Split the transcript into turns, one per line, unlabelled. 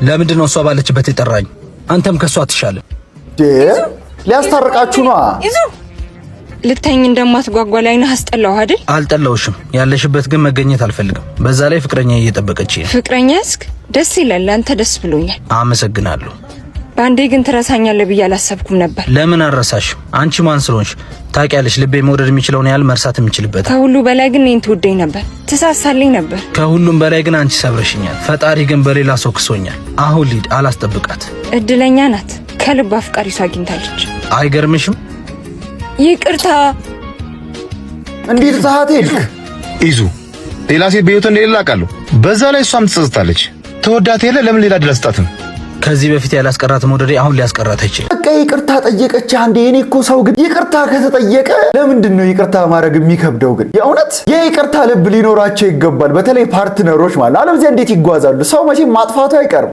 ለምንድን ነው እሷ ባለችበት የጠራኝ? አንተም ከሷ አትሻለም።
ሊያስታርቃችሁ ነው።
ይዙ ልታኝ እንደማትጓጓ ላይ ነህ። አስጠላው አይደል?
አልጠላውሽም። ያለሽበት ግን መገኘት አልፈልግም። በዛ ላይ ፍቅረኛ እየጠበቀች ነው።
ፍቅረኛስክ? ደስ ይላል። አንተ ደስ ብሎኛል።
አመሰግናለሁ።
ባንዴ ግን ትረሳኛለህ ብዬ አላሰብኩም ነበር።
ለምን አረሳሽ? አንቺ ማን ስለሆንሽ? ታውቂያለሽ፣ ልቤ መውደድ የሚችለውን ያህል መርሳት የምችልበት።
ከሁሉ በላይ ግን እኔን ትወደኝ ነበር፣ ትሳሳልኝ ነበር።
ከሁሉም በላይ ግን አንቺ ሰብረሽኛል። ፈጣሪ ግን በሌላ ሰው ክሶኛል። አሁን ሊድ አላስጠብቃት።
እድለኛ ናት። ከልብ አፍቃሪ ሰው አግኝታለች።
አይገርምሽም?
ይቅርታ።
እንዴት ዛሃት ሄድክ?
ይዙ ሌላ ሴት በህይወት እንደሌለ አውቃለሁ። በዛ ላይ እሷም ትጸጽታለች። ተወዳት የለ ለምን ሌላ ድል አስጣትም?
ከዚህ በፊት ያላስቀራት መውደዴ አሁን ሊያስቀራት አይችልም።
በቃ ይቅርታ ጠየቀች አንዴ። እኔ እኮ ሰው ግን ይቅርታ ከተጠየቀ ለምንድን ነው ይቅርታ ማድረግ የሚከብደው? ግን የእውነት የይቅርታ ልብ ሊኖራቸው ይገባል። በተለይ ፓርትነሮች ማለት አለበለዚያ እንዴት ይጓዛሉ? ሰው መቼም ማጥፋቱ አይቀርም።